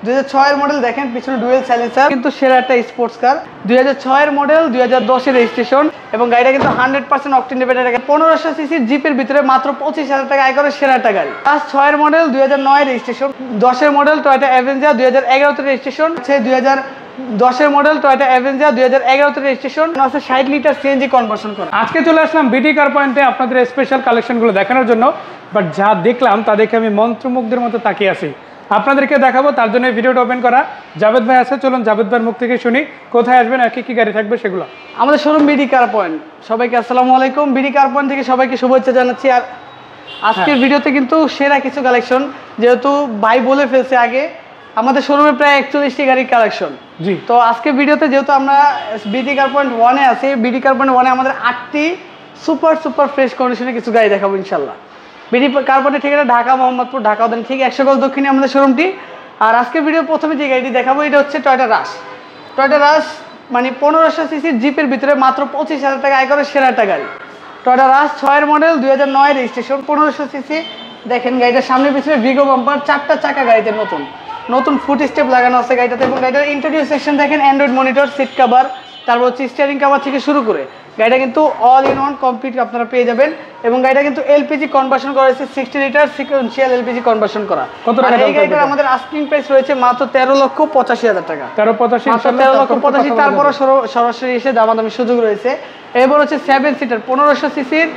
2006 এর মডেল দেখেন, পিছনে ডুয়েল সাইলেন্সার, কিন্তু সেরা একটা স্পোর্টস কার। 2006 এর মডেল, 2010 এর রেজিস্ট্রেশন, এবং গাড়িটা কিন্তু 100% অকটেন ব্যাটারি। 1500 সিসির জিপের ভিতরে মাত্র 25,000 টাকা আয় করে সেরা একটা গাড়ি। 6 এর মডেল, 2009 এর রেজিস্ট্রেশন। 10 এর মডেল টয়োটা অ্যাভেঞ্জার, 2011 তে রেজিস্ট্রেশন। 2010 এর মডেল টয়োটা অ্যাভেঞ্জার, 2011 তে রেজিস্ট্রেশন, আছে 60 লিটার সিএনজি কনভার্সন করা। আজকে চলে আসলাম বিডি কার পয়েন্টে আপনাদের স্পেশাল কালেকশনগুলো দেখানোর জন্য। বাট যা দেখলাম তা দেখে আমি মন্ত্রমুগ্ধের মতো তাকিয়ে আছি। আপনাদেরকে দেখাবো, তার জন্য ভিডিওটা ওপেন করা। জাভেদ ভাই আছে, চলুন জাভেদ ভাইয়ের মুখ থেকে শুনি কোথায় আসবেন আর কি গাড়ি থাকবে সেগুলো। আমাদের শোরুম বিডি কার পয়েন্ট। সবাইকে আসসালামু আলাইকুম। বিডি কার পয়েন্ট থেকে সবাইকে শুভেচ্ছা জানাচ্ছি। আর আজকের ভিডিওতে কিন্তু সেরা কিছু কালেকশন, যেহেতু ভাই বলে ফেলছে আগে, আমাদের শোরুমে প্রায় 41টি গাড়ির কালেকশন। জি, তো আজকের ভিডিওতে যেহেতু আমরা বিডি কার পয়েন্ট 1-এ আছি, বিডি কার পয়েন্ট 1-এ আমাদের 8টি সুপার ফ্রেশ কন্ডিশনে কিছু গাড়ি দেখাবো ইনশাল্লাহ। বিডি কার পয়েন্টের ঠিকানা ঢাকা মোহাম্মদপুর, ঢাকা ওদের ঠিক 100 গজ দক্ষিণে আমাদের শোরুমটি। আর আজকের ভিডিও প্রথমে যে গাড়িটি দেখাবো এটা হচ্ছে টয়োটা রাশ। টয়োটা রাশ মানে 1500 সিসির জিপের ভিতরে মাত্র 25,000 টাকা আয় করে সেরা একটা গাড়ি। টয়োটা রাশ 6 এর মডেল, 2009 এর রেজিস্ট্রেশন, 1500 সিসি। দেখেন গাড়িটার সামনে পিছনে ভিগো বাম্পার, 4টা চাকা গাড়িতে নতুন ফুট স্টেপ লাগানো আছে গাড়িটাতে। এবং গাড়িটার ইন্টেরিয়র সেকশন দেখেন, অ্যান্ড্রয়েড মনিটর, সিট কভার, তারপর হচ্ছে স্টিয়ারিং কভার থেকে শুরু করে গাড়িটা কিন্তু অল ইন ওয়ান কমপ্লিট আপনারা পেয়ে যাবেন। এবং গাড়িটা কিন্তু এলপিজি কনভার্সন করা হয়েছে, 60 লিটার সিকোয়েন্সিয়াল এলপিজি কনভার্সন করা। কত টাকা? এই গাড়িটার আমাদের আস্কিং প্রাইস রয়েছে মাত্র 13,85,000 টাকা। 13,85,000। তারপরে সরাসরি এসে দামাদামি সুযোগ রয়েছে। এবার হচ্ছে 7 সিটার 1500 সিসির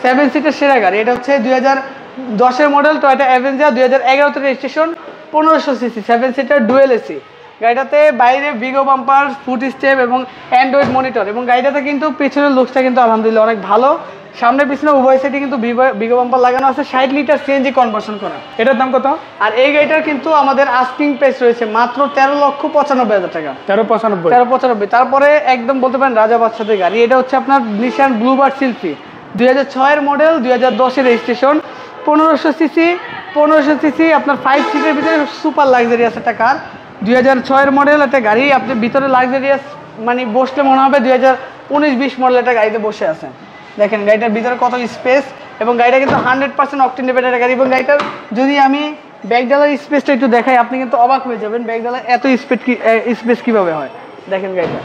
7 সিটার সেরা গাড়ি। এটা হচ্ছে 2010 এর মডেল টয়োটা অ্যাভেঞ্জার, 2011 তে registration, 1500 CC 7 seater dual AC. গাড়িটাতে বাইরে ভিগো বাম্পার, ফুট স্টেপ এবং অ্যান্ড্রয়েড মনিটর। এবং গাড়িটাতে কিন্তু পিছনের লুকসটা কিন্তু আলহামদুলিল্লাহ অনেক ভালো। সামনে পিছনে উভয় সাইডে কিন্তু ভিগো বাম্পার লাগানো আছে, 60 লিটার সিএনজি কনভার্সন করা। এটার দাম কত? আর এই গাড়িটার কিন্তু আমাদের আস্কিং প্রাইস রয়েছে মাত্র 13,95,000 টাকা। 13,95,000। তারপরে একদম বলতে পারেন রাজা বাদশাদের গাড়ি। এটা হচ্ছে আপনার নিশান ব্লুবার্ড শিল্পী, 2006 এর মডেল, 2010 এর রেজিস্ট্রেশন, 1500 সিসি আপনার 5 সিটের ভিতরে সুপার লাক্সারিয়াস একটা কার। 2006 এর মডেল একটা গাড়ি, আপনি ভিতরে লাক্সারিয়াস মানে বসলে মনে হবে 2019-20 মডেল একটা গাড়িতে বসে আছেন। দেখেন গাড়িটার ভিতরে কত স্পেস, এবং গাড়িটা কিন্তু 100% অকটেন ব্যাটারি গাড়ি। এবং গাড়িটার যদি আমি ব্যাকডালার স্পেসটা একটু দেখাই, আপনি কিন্তু অবাক হয়ে যাবেন ব্যাকডালার এত স্পেস কীভাবে হয়। দেখেন গাড়িটা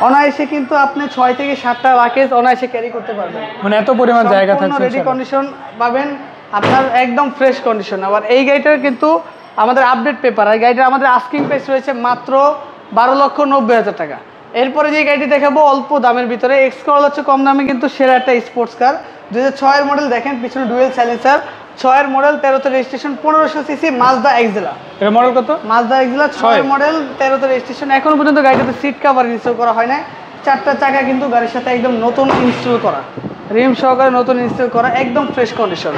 অনায়াসে কিন্তু আপনি 6 থেকে 7টা লাগেজ অনায়াসে ক্যারি করতে পারবেন, মানে এত পরিমাণ জায়গা থাকছে। রেডি কন্ডিশন পাবেন আপনার, একদম ফ্রেশ কন্ডিশন। আবার এই গাড়িটার কিন্তু আমাদের আপডেট পেপার, আর গাড়িটার আমাদের আস্কিং প্রাইস রয়েছে মাত্র 12,90,000 টাকা। এরপরে যে গাড়িটি দেখাবো অল্প দামের ভিতরে, এক্সকরোলা হচ্ছে কম দামে কিন্তু সেরা একটা স্পোর্টস কার। 2006 এর মডেল দেখেন, পিছনে ডুয়েল সাইলেন্সার, 6 এর মডেল, 13 তে রেজিস্ট্রেশন, 1500 সিসি মাজদা এক্সেলা। এর মডেল কত? মাজদা এক্সেলা 6 এর মডেল, 13 তে রেজিস্ট্রেশন। এখনো পর্যন্ত গাড়িটাতে সিট কভার ইনস্টল করা হয় না, 4টা চাকা কিন্তু গাড়ির সাথে একদম নতুন ইনস্টল করা, রিম সহকারে নতুন ইনস্টল করা, একদম ফ্রেশ কন্ডিশন।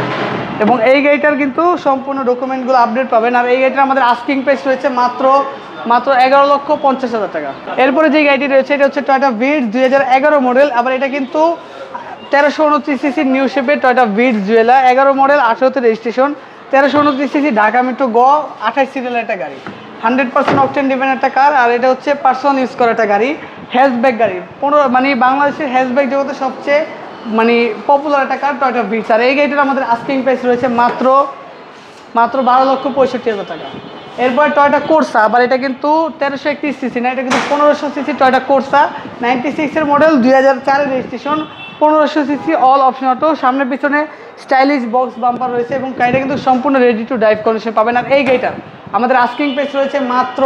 এবং এই গাড়িটার কিন্তু সম্পূর্ণ ডকুমেন্টগুলো আপডেট পাবেন। আর এই গাড়িটার আমাদের আস্কিং প্রাইস রয়েছে মাত্র 11,50,000 টাকা। এরপরে যে গাড়িটি রয়েছে এটা হচ্ছে টয়োটা ভিটস, 2011 মডেল। আবার এটা কিন্তু 1329 সিসি নিউ শেপের টয়োটা ভিটস জুয়েলা, 11 মডেল, 18 তে রেজিস্ট্রেশন, 1329 সিসি ঢাকা মেট্রো গ 28 সিরিয়াল একটা গাড়ি, 100% অকটেন ডিভেন একটা কার। আর এটা হচ্ছে পার্সোনাল ইউজ করা একটা গাড়ি, হ্যাশব্যাক গাড়ি, মানে বাংলাদেশের হ্যাশব্যাক জগতে সবচেয়ে মানে পপুলার একটা কার টয়োটা ভিটস। আর এই গাড়িটার আমাদের আস্কিং প্রাইস রয়েছে মাত্র 12,65,000 টাকা। এরপর টয়োটা কোর্সা, আবার এটা কিন্তু 1331 সিসি না, এটা কিন্তু 1500 সিসি টয়োটা কোর্সা, 96 এর মডেল, 2004 এর registration, 1500 CC all option auto, সামনে পিছনে স্টাইলিশ বক্স বাম্পার রয়েছে। এবং গাড়িটা কিন্তু সম্পূর্ণ রেডি টু ড্রাইভ কন্ডিশন পাবেন। আর এই গাড়িটার আমাদের আস্কিং প্রাইস রয়েছে মাত্র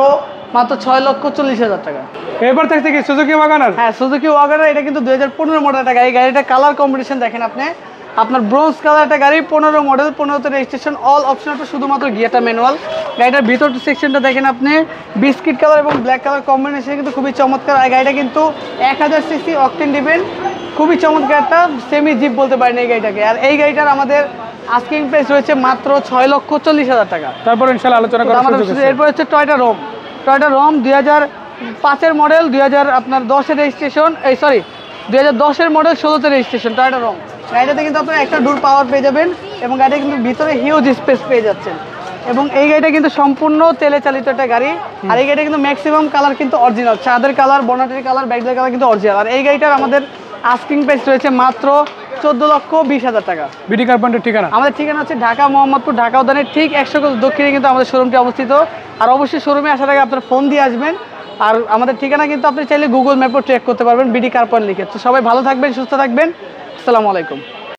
6,40,000 টাকা। এরপর থাকছে কি সুজুকি ওয়াগনার? হ্যাঁ, সুজুকি ওয়াগনার। এটা কিন্তু 2015 মডেল একটা গাড়ি। গাড়িটা কালার কম্বিনেশন দেখেন আপনি, আপনার ব্রোঞ্জ কালার একটা গাড়ি, 15 মডেল, 15 তে রেজিস্ট্রেশন, অল অপশন অটো, শুধুমাত্র গিয়ারটা ম্যানুয়াল। গাড়িটার ভিতর সেকশনটা দেখেন আপনি, বিস্কিট কালার এবং ব্ল্যাক কালার কম্বিনেশন কিন্তু খুবই চমৎকার। আর গাড়িটা কিন্তু 1000 সিসি অকটেন ডিভেন, খুবই চমৎকার একটা সেমি জিপ বলতে পারেন এই গাড়িটাকে। আর এই গাড়িটার আমাদের আস্কিং প্রাইস রয়েছে মাত্র 6,40,000 টাকা। তারপর ইনশাআল্লাহ আলোচনা করা হবে। এরপর হচ্ছে টয়োটা রোম, 2005 এর মডেল, 2010 এর রেজিস্ট্রেশন, 2010 এর মডেল, 16 তে রেজিস্ট্রেশন টয়োটা রোম। গাড়িটাতে কিন্তু আপনারা একটা ডোর পাওয়ার পেয়ে যাবেন, এবং গাড়িটা কিন্তু ভিতরে হিউজ স্পেস পেয়ে যাচ্ছেন। এবং এই গাড়িটা কিন্তু সম্পূর্ণ তেলে চালিত একটা গাড়ি। আর এই গাড়িটা কিন্তু ম্যাক্সিমাম কালার কিন্তু অরিজিনাল, চাঁদের কালার, বনাটের কালার, ব্যাকডালার কালার কিন্তু অরিজিনাল। আর এই গাড়িটার আমাদের আস্কিং প্রাইস রয়েছে মাত্র 14,20,000 টাকা। বিডি কার পয়েন্টের ঠিকানা? আমাদের ঠিকানা হচ্ছে ঢাকা মোহাম্মদপুর, ঢাকা উদ্যানের ঠিক 100 গজ দক্ষিণে কিন্তু আমাদের শোরুমটি অবস্থিত। আর অবশ্যই শোরুমে আসার আগে আপনার ফোন দিয়ে আসবেন। আর আমাদের ঠিকানা কিন্তু আপনি চাইলে গুগল ম্যাপও ট্র্যাক করতে পারবেন বিডি কার পয়েন্ট লিখে। তো সবাই ভালো থাকবেন, সুস্থ থাকবেন। আসসালামু আলাইকুম।